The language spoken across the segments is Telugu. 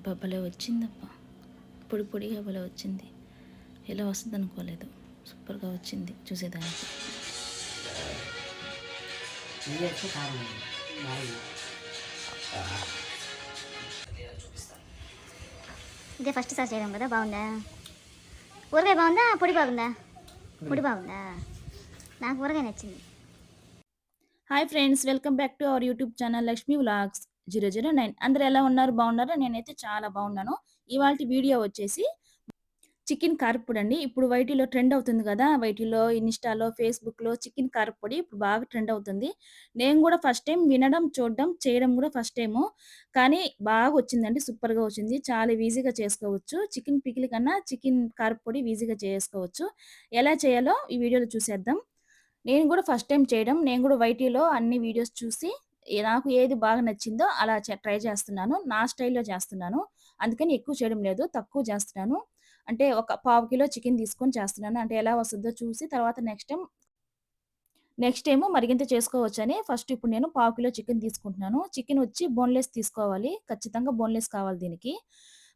అబ్బా! భలే వచ్చిందబ్బా! పొడి పొడిగా భలే వచ్చింది. ఇలా వస్తదనుకోలేదు. సూపర్‌గా వచ్చింది చూసేదానికి. నెయ్యేస్తే కారం మామూలుగా. ఇదే ఫస్ట్ సారి చేయడం కదా, బాగుందా? ఊరగాయ బాగుందా, పొడి బాగుందా? పొడి బాగుందా? నాకు ఊరగాయ నచ్చింది. Hi friends! Welcome back to our YouTube channel Lakshmi vlogs 009. అందరూ ఎలా ఉన్నారు? బాగున్నారా? నేనైతే చాలా బాగున్నాను. ఇవాల్టి వీడియో వచ్చేసి చికెన్ కారప్పొడండి. ఇప్పుడు వైటీలో ట్రెండ్ అవుతుంది గదా! వైటీలో, ఇన్‌స్టాలో, ఫేస్‌బుక్‌లో చికెన్ కారప్పొడి ఇప్పుడు బాగా ట్రెండ్ అవుతుంది. నేను గూడా ఫస్ట్ టైమ్ వినడం, చూడడం, చేయడం గూడా ఫస్ట్ టైము. కానీ బాగొచ్చిందండి. సూపర్‌గా వచ్చింది. చాలా ఈజీగా చేసుకోవచ్చు. చికెన్ పికిల్ కన్నా చికెన్ కారప్పొడి ఈజీగా చేసుకోవచ్చు. ఎలా చేయాలో ఈ వీడియోలో చూసేద్దాం. నేను గూడా ఫస్ట్ టైమ్ చేయడం. నేను గూడా వైటీలో అన్ని వీడియోస్ చూసి నాకు ఏది బాగా నచ్చిందో అలా ట్రై చేస్తున్నాను. నా స్టైల్‌లో చేస్తున్నాను. అందుకని ఎక్కువ చేయడం లేదు. తక్కువ చేస్తున్నాను. అంటే ఒక పావు కిలో చికెన్ తీసుకొని చేస్తున్నాను. అంటే ఎలా వస్తదో చూసి తర్వాత నెక్స్ట్ టైము మరిగింత చేసుకోవచ్చని ఫస్ట్ ఇప్పుడు నేను పావు కిలో చికెన్ తీసుకుంటున్నాను. చికెన్ వచ్చి బోన్‌లెస్ తీసుకోవాలి. ఖచ్చితంగా బోన్‌లెస్ కావాలి దీనికి.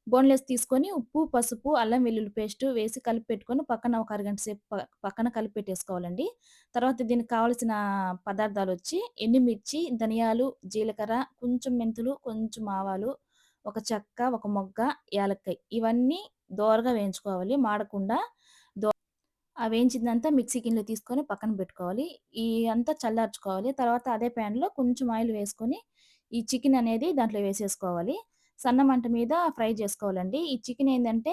బోన్‌లెస్ తీసుకొని ఉప్పు, పసుపు, అల్లం వెల్లుల్లి పేస్టు వేసి కలిపి పెట్టుకొని పక్కన ఒక అరగంట సేపు పక్కన కలిపి పెట్టేసుకోవాలండి. తర్వాత దీనికి కావాల్సిన పదార్థాలొచ్చి ఎండుమిర్చి, ధనియాలు, జీలకర్ర, కొంచెం మెంతులు, కొంచెం ఆవాలు, ఒక చెక్క, ఒక మొగ్గ, యాలక్కాయ్ ఇవన్నీ దోరగా వేయించుకోవాలి మాడకుండా. ఆ వేయించిందంతా మిక్సీ గిన్నెలో తీసుకొని పక్కన పెట్టుకోవాలి. ఈ అంతా చల్లార్చుకోవాలి. తర్వాత అదే ప్యాన్‌లో కొంచెం ఆయిల్ వేసుకొని, ఈ చికెన్ అనేది దాంట్లో వేసేసుకోవాలి. సన్న మంట మీద ఫ్రై చేసుకోవాలండి. ఈ చికెన్ ఏందంటే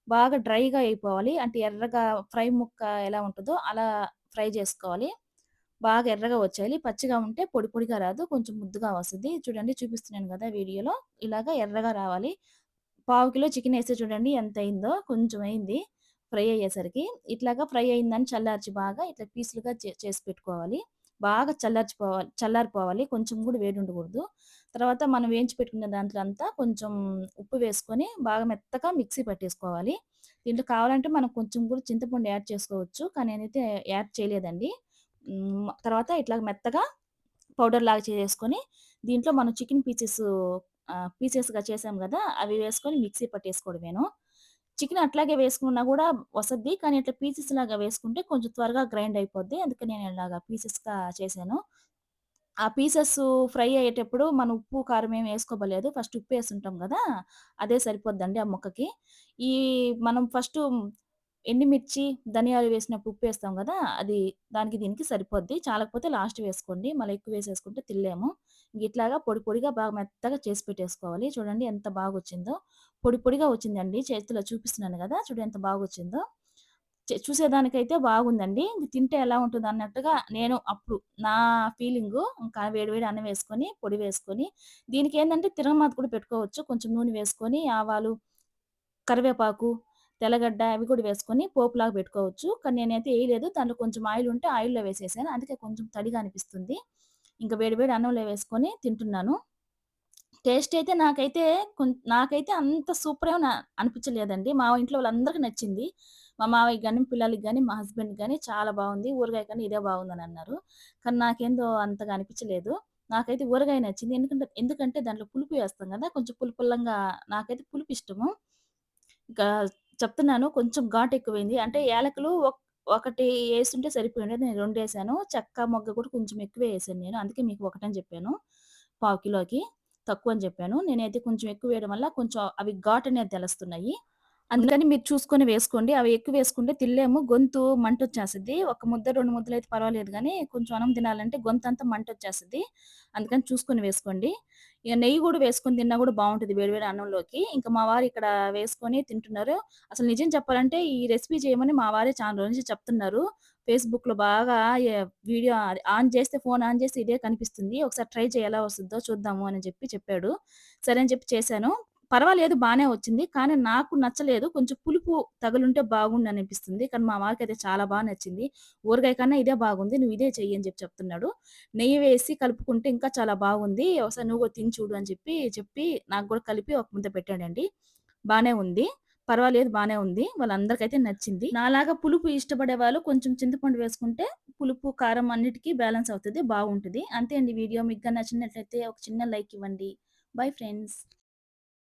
బాగా డ్రైగా అయిపోవాలి. అంటే ఎర్రగా ఫ్రై ముక్క ఎలా ఉంటదో అలా ఫ్రై చేసుకోవాలి. బాగా ఎర్రగా వచ్చేయాలి. పచ్చిగా ఉంటే పొడి పొడిగా రాదు. కొంచెం ముద్దుగా వస్తది. చూడండి చూపిస్తున్నాను గదా వీడియోలో. ఇలాగా ఎర్రగా రావాలి. పావు కిలో చికెనేసి చూడండి ఎంతయిందో. కొంచెం అయింది ఫ్రై అయ్యేసరికి. ఇట్లాగా ఫ్రై అయిందని చల్లార్చి బాగా ఇట్లా పీసులుగా చేసి పెట్టుకోవాలి. బాగా చల్లారిపోవాలి. కొంచెం గూడా వేడుండకూడదు. తర్వాత మనం వేయించి పెట్టుకున్న దాంట్లో అంతా కొంచెం ఉప్పు వేసుకొని బాగా మెత్తగా మిక్సీ పట్టేసుకోవాలి. దీంట్లో కావాలంటే మనం కొంచెం కూడా చింతపండు యాడ్ చేసుకోవచ్చు. కానీ నేనైతే యాడ్ చేయలేదండి. తర్వాత ఇట్లా మెత్తగా పౌడర్‌లాగా చేసేసుకొని, దీంట్లో మనం చికెన్ పీసెస్‌గా చేసాం గదా! అవి వేసుకొని మిక్సీ పట్టేసుకోవడమేను. చికెన్ అట్లాగే వేసుకున్నా గూడా వసద్ది. కానీ ఇట్లా పీసెస్‌లాగా వేసుకుంటే కొంచెం త్వరగా గ్రైండ్ అయిపోద్ది. అందుకే నేను ఇలాగా పీసెస్‌గా చేశాను. ఆ పీసెస్ ఫ్రై అయ్యేటప్పుడు మనం ఉప్పు, కారం ఏమి ఏసుకోబలేదు. ఫస్ట్ ఉప్పేసుంటాం గదా! అదే సరిపోద్దండి ఆ ముక్కకి. ఈ మనం ఫస్టు ఎండుమిర్చి, ధనియాలు వేసినప్పుడు ఉప్పేస్తాం గదా! అది దానికి దీనికి సరిపోద్ది. చాలకపోతే లాస్ట్ వేసుకోండి. మళ్ళీ ఎక్కువ వేసేసుకుంటే తినలేము. ఇట్లాగా పొడి పొడిగా బాగా మెత్తగా చేసి పెట్టేసుకోవాలి. చూడండి ఎంత బాగొచ్చిందో. పొడి పొడిగా వచ్చిందండి. చేతిలో చూపిస్తున్నాను గదా! చూడు ఎంత బాగొచ్చిందో. చూసేదానికైతే బాగుందండి. ఇది తింటే ఎలా ఉంటదన్నట్టుగా నేను అప్పుడు నా ఫీలింగు. ఇంకా వేడి వేడి అన్నం వేసుకొని, పొడి వేసుకొని దీనికేందంటే తిరగమాత కూడా పెట్టుకోవచ్చు. కొంచెం నూనె వేసుకొని, ఆవాలు, కరివేపాకు, తెల్లగడ్డ అవి కూడా వేసుకొని పోపులాగా పెట్టుకోవచ్చు. కానీ నేనైతే ఏయలేదు. దాంట్లో కొంచెం ఆయిల్ ఉంటే ఆయిల్‌లో వేసేసాను. అందుకే కొంచెం తడిగా అనిపిస్తుంది. ఇంక వేడి వేడి అన్నంలో వేసుకొని తింటున్నాను. టేస్ట్ అయితే నాకైతే అంత సూపరేం అనిపించలేదండి. మా ఇంట్లో వాళ్ళందరికి నచ్చింది. మా మావయ్యకి గాని, పిల్లలకి గాని, మా హస్బెండ్‌కి గాని చాలా బావుంది. ఊరగాయ కన్నా ఇదే బావుందనన్నారు. కానీ నాకేందో అంతగా అనిపించలేదు. నాకైతే ఊరగాయ నచ్చింది. ఎందుకంటే దాంట్లో పులుపు వేస్తాం గదా! కొంచెం పుల్లంగా నాకైతే పులుపిష్టము. ఇంకా చెప్తున్నాను కొంచెం ఘాటెక్కువైంది. అంటే యాలకులు ఒకటి యేసుంటే సరిపోయిండేది. నేను 2 యేసాను. చెక్క, మొగ్గ కూడా కొంచెం ఎక్కువే యేసాను నేను. అందుకే మీకు ఒకటని జెప్పాను. పావు కిలోకి తక్కువని జెప్పాను. నేనైతే కొంచెం ఎక్కువేయడం వల్ల కొంచెం అవి ఘాటనేది తెలుస్తున్నాయి. అందుకని మీరు చూసుకొని వేసుకోండి. అవి ఎక్కువేసుకుంటే తినలేము. గొంతు మంటొచ్చేస్తది. ఒక ముద్ద, 2 ముద్దలైతే పర్వాలేదు గానీ, కొంచెం అన్నం తినాలంటే గొంతంతా మంటొచ్చేస్తది. అందుకని చూసుకొని వేసుకోండి. ఇగ నెయ్యి గూడా వేసుకొని తిన్నా గూడా బావుంటది వేడి వేడి అన్నంలోకి. ఇంక మా వారు ఇక్కడ వేసుకొని తింటున్నారు. అసలు నిజం చెప్పాలంటే ఈ రెసిపీ చేయమని మా వారే చాలా రోజుల నుంచి చెప్తున్నారు. ఫేస్‌బుక్‌లో బాగా వీడియో అది ఫోన్ ఆన్ చేస్తే ఇదే కనిపిస్తుంది. ఒకసారి ట్రై చెయి ఎలా వస్తదో చూద్దాము అని చెప్పాడు. సరే అని చెప్పి చేశాను. పర్వాలేదు బానే వచ్చింది. కానీ నాకు నచ్చలేదు. కొంచెం పులుపు తగులుంటే బాగుండనిపిస్తుంది. కానీ మా వారికైతే చాలా నచ్చింది. ఊరగాయ కన్నా ఇదే బాగుంది. నువ్వు ఇదే చెయ్యి అని చెప్తున్నాడు. నెయ్యి వేసి కలుపుకుంటే ఇంకా చాలా బాగుంది. ఒకసారి నువ్వు కూడా తిని చూడు అని చెప్పి నాకు గూడా కలిపి ఒక ముద్ద పెట్టాడండి. బానే ఉంది. పర్వాలేదు బానే ఉంది. వాళ్ళందరికైతే నచ్చింది. నాలాగా పులుపు ఇష్టపడే వాళ్ళు కొంచెం చింతపండు వేసుకుంటే పులుపు, కారం అన్నిటికి బ్యాలెన్స్ అవుతది. బాగుంటది. అంతే అండి వీడియో. మీకు గాని నచ్చినట్లయితే ఒక చిన్న లైక్ ఇవ్వండి. Bye friends.